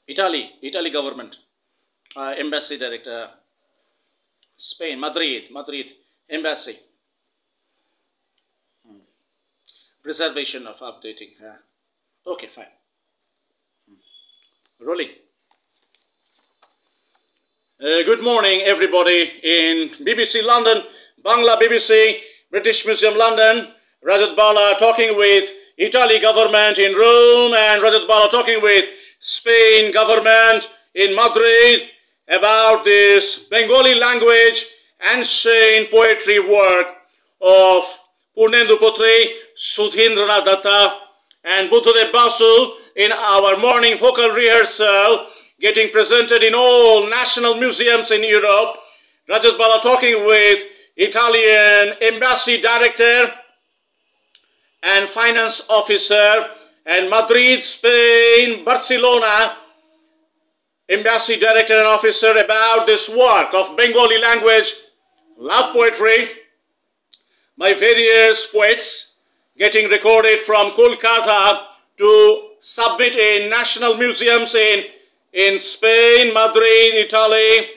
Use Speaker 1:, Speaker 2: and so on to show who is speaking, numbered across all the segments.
Speaker 1: Italy government, embassy director, Spain, Madrid embassy. Preservation of updating. Okay, fine. Rolling. Good morning, everybody in BBC London, Bangla BBC, British Museum London. Rajat Bala talking with Italy government in Rome, and Rajat Bala talking with Spain government in Madrid about this Bengali language ancient poetry work of Purnendu Putri, Sudhindranath Datta, and Buddhadev Basu in our morning vocal rehearsal, getting presented in all national museums in Europe. Rajat Bala talking with Italian embassy director and finance officer, and Madrid, Spain, Barcelona embassy director and officer about this work of Bengali language love poetry by various poets, getting recorded from Kolkata to submit in national museums in Spain, Madrid, Italy,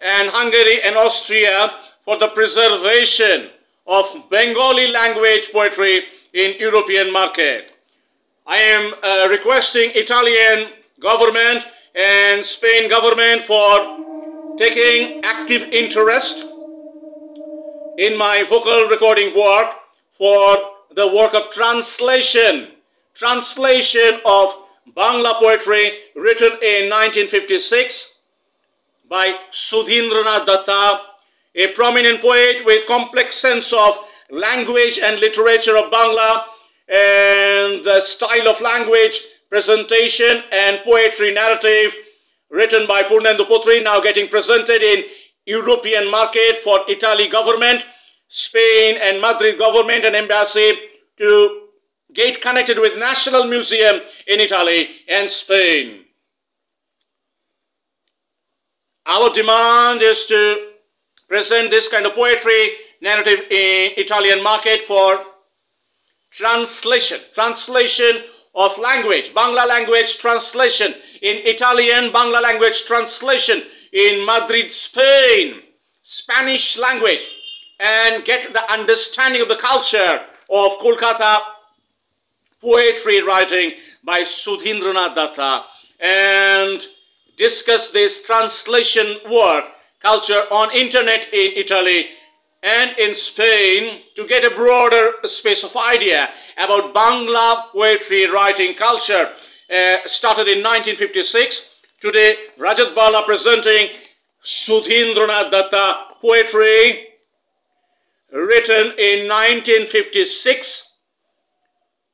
Speaker 1: and Hungary and Austria for the preservation of Bengali language poetry in European market. I am requesting Italian government and Spain government for taking active interest in my vocal recording work for the work of translation of Bangla poetry written in 1956 by Sudhindranath Datta, a prominent poet with complex sense of language and literature of Bangla, and the style of language, presentation and poetry narrative written by Purnendu Putri, now getting presented in European market for Italy government, Spain and Madrid government and embassy to get connected with National Museum in Italy and Spain. Our demand is to present this kind of poetry narrative in Italian market for translation of language, Bangla language translation in Italian, Bangla language translation in Madrid, Spain, Spanish language, and get the understanding of the culture of Kolkata poetry writing by Sudhindranath Datta, and discuss this translation work culture on internet in Italy and in Spain to get a broader space of idea about Bangla poetry writing culture. Started in 1956. Today, Rajat Bala presenting Sudhindranath Datta poetry written in 1956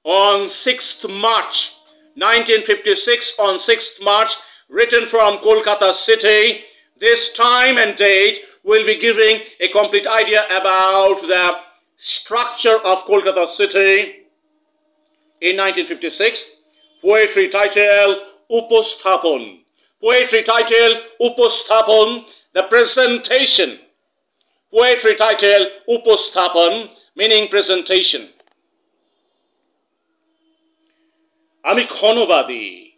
Speaker 1: on 6th March. 1956 on 6th March, written from Kolkata city. This time and date will be giving a complete idea about the structure of Kolkata city in 1956. Poetry title, Upasthapon. Poetry title, Upasthapon, the presentation. Poetry title, Upasthapon, meaning presentation. Ami khonobadi,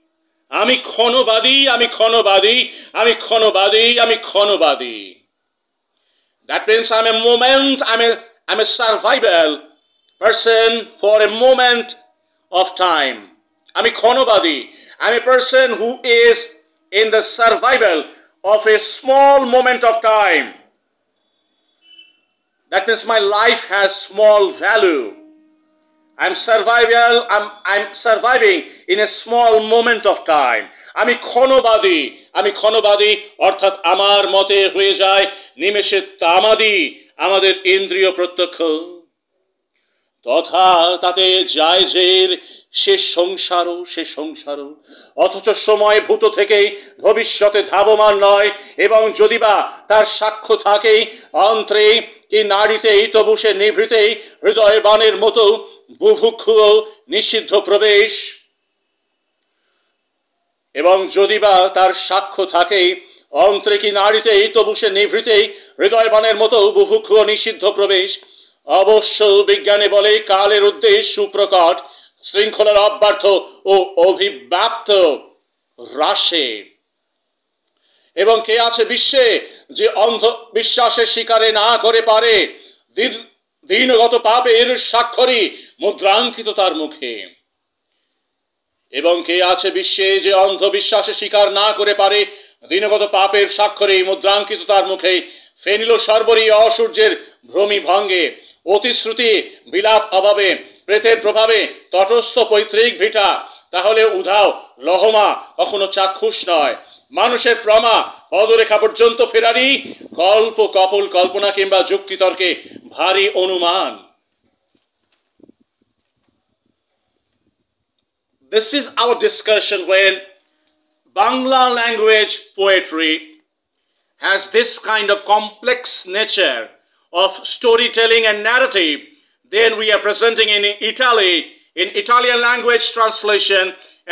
Speaker 1: ami khonobadi, ami khonobadi, ami khonobadi, ami khonobadi. That means I'm a moment, I'm a survival person for a moment of time. I'm a khonobadi. I'm a person who is in the survival of a small moment of time. That means my life has small value. I'm surviving in a small moment of time. আমি ক্ষণবাদী অর্থাৎ আমার মতে হয়ে যায় নিমেষে তামাদি আমাদের ইন্দ্রিয় প্রত্যক্ষ তথা তাতে যায় জের সে সংসারও অথচ সময় ভূত থেকেই ভবিষ্যতে ধাবমান নয় এবং যদিবা তার সাক্ষ্য থাকেই অন্ত্রে কি নাড়িতেই তবু সে নিভৃতেই হৃদয় বাণের মতো বুভুক্ষ নিষিদ্ধ প্রবেশ এবং যদিবা তার সাক্ষ্য থাকেই অন্ত্রে কি নাড়িতেই তবু সে নিভৃতেই হৃদয় বাণের মতো বুভুক্ষ নিষিদ্ধ প্রবেশ অবশ্য বিজ্ঞানে বলে কালের উদ্দেশ্য সুপ্রকট শৃঙ্খলার অব্যর্থ ও অভিব্যক্ত হ্রাসে। এবং কে আছে বিশ্বে যে অন্ধবিশ্বাসের শিকারে না করে পারে, দিনগত পাপের স্বাক্ষরী মুদ্রাঙ্কিত তার মুখে। এবং কে আছে বিশ্বে যে অন্ধবিশ্বাসের শিকার না করে পারে, দিনগত পাপের স্বাক্ষরী মুদ্রাঙ্কিত তার মুখে। ফেনিল সর্বরী অসূর্যের ভ্রমি ভঙ্গে, অতিশ্রুতি বিলাপ অভাবে, প্রেতের প্রভাবে তটস্থ পৈতৃক ভিটা তাহলে উধাও লহমা, কখনো চাক্ষুষ নয়। মানুষের প্রমা পদরেখা পর্যন্ত ফেরারি, কল্প কপল কল্পনা কিংবা যুক্তিতর্কে ভারী অনুমান। This is our discussion when Bangla language poetry has this kind of complex nature of storytelling and narrative. Then we are presenting in Italy, in Italian language translation,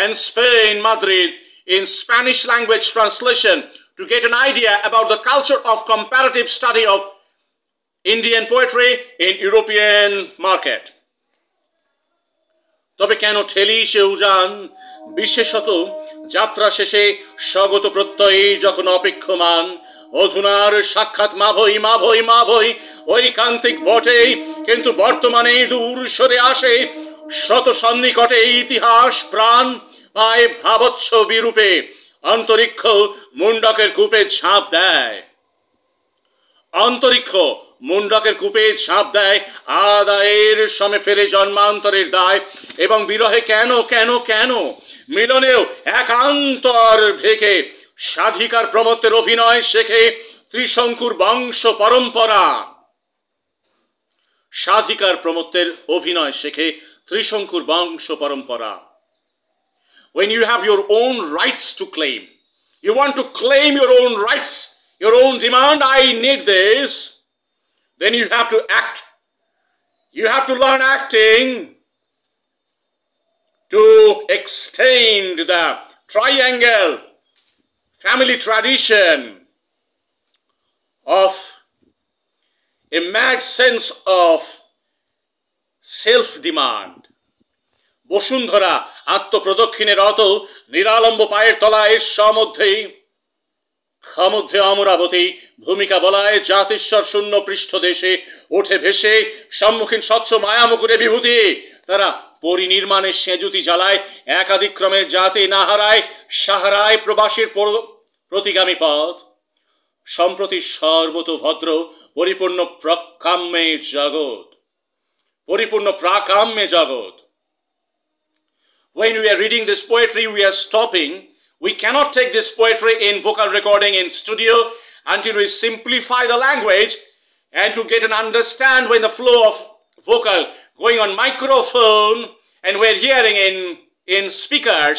Speaker 1: and Spain, Madrid, in Spanish language translation, to get an idea about the culture of comparative study of Indian poetry in European market. তবে কেন ঠেলি সে উজান, বিশেষত যাত্রা শেষে স্বগত প্রত্যয়ী যখন অপেক্ষমান, অধুনার সাক্ষাৎ মাভই মাভই মাভই ঐকান্তিক বটেই, কিন্তু বর্তমানে দূর সরে আসে শত সন্নিকটে ইতিহাস প্রাণ পায় ভাবচ্ছ বিরূপে, অন্তরিক্ষ মুন্ডকের কূপে ঝাঁপ দেয়। অন্তরিক্ষ মুন্ডকের কূপে ঝাঁপ দেয়, আদায়ের সমে ফেরে জন্মান্তরের দায়। এবং বিরহে কেন কেন কেন মিলনেও একান্তর ভেকে, স্বাধিকার প্রমত্তের অভিনয় শেখে ত্রিশঙ্কুর বংশ পরম্পরা। স্বাধিকার প্রমত্তের অভিনয় শেখে ত্রিশঙ্কুর বংশ পরম্পরা। When you have your own rights to claim, you want to claim your own rights, your own demand, I need this, then you have to act. You have to learn acting to extend the triangle family tradition of a mad sense of self-demand. Bashundhara আত্মপ্রদক্ষিণে রত নিরালম্ব পায়ের তলায় সমধ্যেই ক্ষমধ্যে অমরাবতী ভূমিকা বলায় জাতিস্বর শূন্য পৃষ্ঠ দেশে ওঠে ভেসে সম্মুখীন স্বচ্ছ মায়ামুকুরে বিভূতি। তারা পরিনির্মাণে সেজুতি জ্বালায়, একাদিক্রমে জাতি না হারায় সাহারায় প্রবাসীর প্রতিগামী পথ। সম্প্রতি সর্বতোভদ্র পরিপূর্ণ প্রাকাম্যে জগৎ, পরিপূর্ণ প্রাকাম্যে জগৎ। When we are reading this poetry, we are stopping. We cannot take this poetry in vocal recording in studio until we simplify the language and to get an understand when the flow of vocal going on microphone and we're hearing in speakers,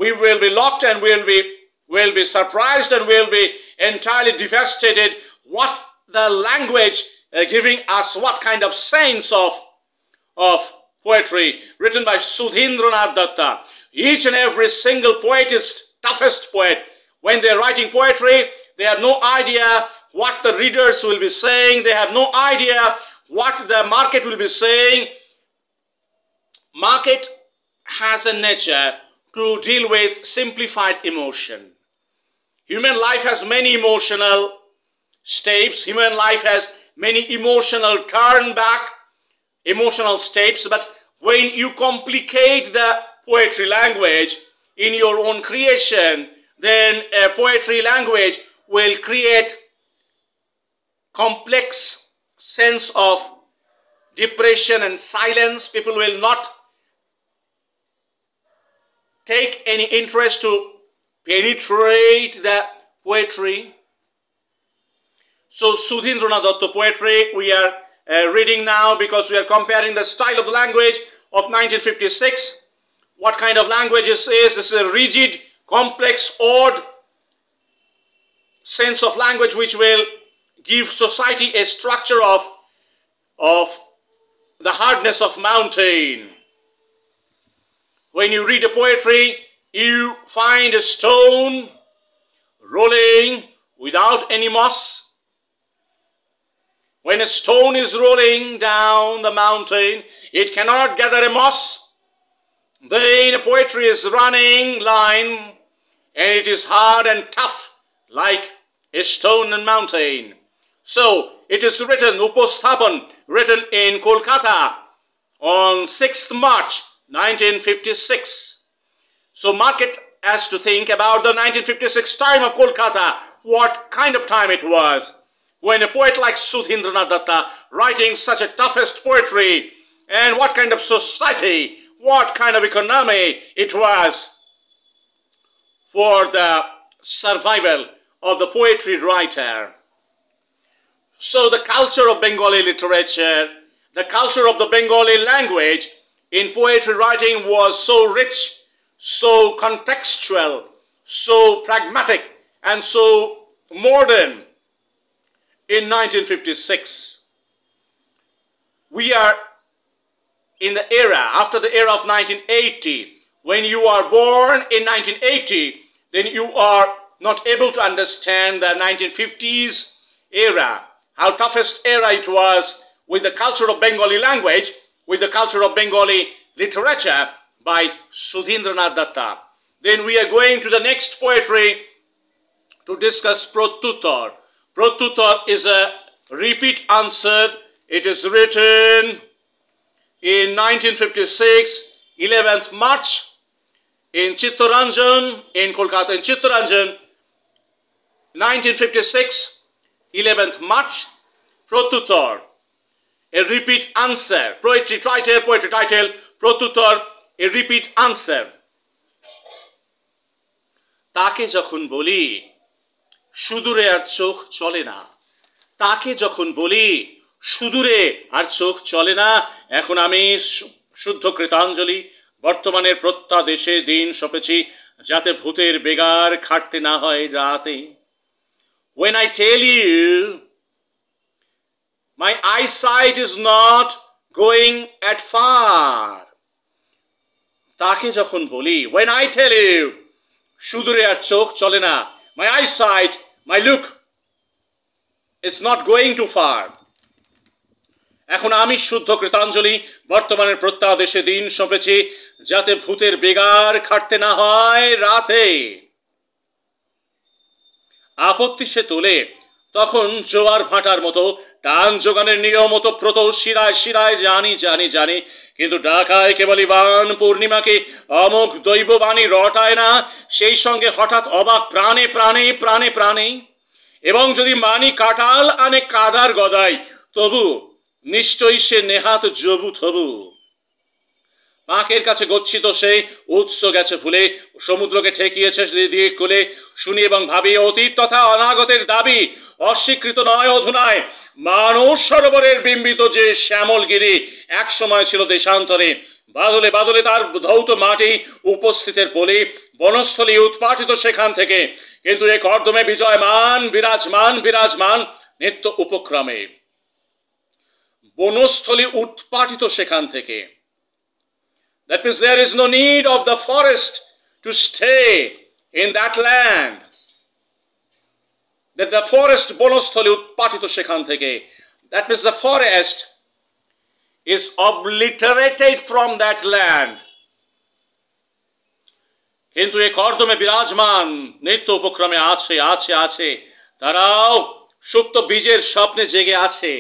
Speaker 1: we will be locked and we'll be surprised and we'll be entirely devastated what the language giving us, what kind of sense of poetry written by Sudhindranath Datta. Each and every single poet is toughest poet. When they're writing poetry, they have no idea what the readers will be saying. They have no idea what the market will be saying. Market has a nature to deal with simplified emotion. Human life has many emotional steps. Human life has many emotional turn back, emotional steps. But when you complicate the poetry language in your own creation, then a poetry language will create complex sense of depression and silence. People will not take any interest to penetrate the poetry. So Sudhindranath Datta poetry we are reading now because we are comparing the style of the language of 1956. What kind of language is this? This is a rigid, complex, odd sense of language which will give society a structure of the hardness of mountain. When you read a poetry, you find a stone rolling without any moss. When a stone is rolling down the mountain, it cannot gather a moss. Then a poetry is running line and it is hard and tough like a stone and mountain. So it is written, Upasthapan, written in Kolkata on 6th March 1956. So market has to think about the 1956 time of Kolkata, what kind of time it was, when a poet like Sudhindranath Datta writing such a toughest poetry, and what kind of society, what kind of economy it was for the survival of the poetry writer. So the culture of Bengali literature, the culture of the Bengali language in poetry writing was so rich, so contextual, so pragmatic, and so modern in 1956. We are in the era, after the era of 1980. When you are born in 1980, then you are not able to understand the 1950s era, how toughest era it was with the culture of Bengali language, with the culture of Bengali literature by Sudhindranath Datta. Then we are going to the next poetry to discuss Pratyuttar. Pratyuttar is a repeat answer. It is written in 1956, 11th March, in Chittaranjan, in Kolkata, in Chittaranjan, 1956, 11th March, Pratyuttar, a repeat answer. Poetry title, Pratyuttar, a repeat answer. তাকে যখন বলি সুদূরে আর চোখ চলে না, তাকে যখন বলি সুদূরে আর চোখ চলে না, এখন আমি শুদ্ধ কৃতাঞ্জলি বর্তমানের প্রত্যাদেশে দিন সপেছি, যাতে ভূতের বেগার খাটতে না হয় রাতে। When I tell you my eyesight is not going at far, তাকে যখন বলি, when I tell you সুদূরে আর চোখ চলে না, my eyesight, my look is not going too far. এখন আমি শুদ্ধ কৃতাঞ্জলি বর্তমানের প্রত্যাদেশে দিন সপেছি, যাতে ভূতের বেগার খাটতে না হয় রাতে। আপত্তি সে তোলে তখন জোয়ার ভাটার মতো, টান যোগানের নিয়মত প্রত শিরায় শিরায় জানি জানি জানি, কিন্তু ঢাকায় কেবলই বান পূর্ণিমাকে অমোঘ দৈববাণী রটায় না, সেই সঙ্গে হঠাৎ অবাক প্রাণে প্রাণে প্রাণে প্রাণে। এবং যদি মানি কাটাল আনে কাদার গদাই, তবু নিশ্চয়ই সে নেহাত জবু থবু। পাঁকের কাছে গচ্ছিত সে উৎস গেছে ভুলে, সমুদ্রকে ঠেকিয়েছে দিয়ে কোলে, শুনি এবং ভাবি অতীত তথা অনাগতের দাবি অস্বীকৃত নয় অধুনায়। মানস সরোবরের বিম্বিত যে শ্যামলগিরি এক সময় ছিল দেশান্তরে, বাদলে বাদলে তার ধৌত মাটি উপস্থিতের পলি, বনস্থলী উৎপাটিত সেখান থেকে, কিন্তু এ কর্দমে বিজয়মান বিরাজমান বিরাজমান নিত্য উপক্রমে। বনস্থলী উৎপাটিত সেখান থেকে, that means there is no need of the forest to stay in that land, that the forest Banasthali উৎপাটিত সেখান থেকে, that means the forest is obliterated from that land. কিন্তু এই কর্দমে বিরাজমান নিত্য উপক্রমে আছে আছে আছে, তারাও সুপ্ত বীজের স্বপ্নে জেগে আছে,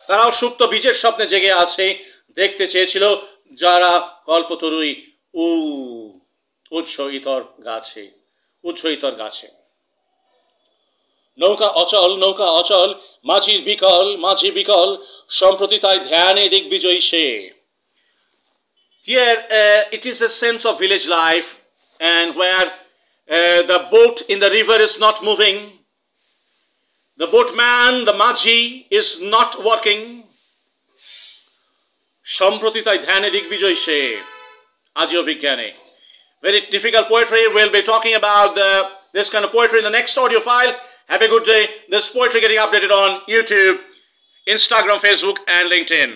Speaker 1: তারাও সুপ্ত বীজের স্বপ্নে জেগে আছে। দেখতে চেয়েছিল যারা কল্পতরুই উৎস ইতর গাছে, উৎস ইতর গাছে। নৌকা অচল মাঝি বিকল সম্প্রতি তাই ধ্যানে দিগ্বিজয়ী সে। Here it is a sense of village life, and where the boat in the river is not moving, the boatman, the maji, is not working. সম্প্রতি তাই ধ্যানে দিগ্বিজয়ী সে, আজিও বিজ্ঞানে। Very difficult poetry. We'll be talking about this kind of poetry in the next audio file. Have a good day. This poetry getting updated on YouTube, Instagram, Facebook, and LinkedIn.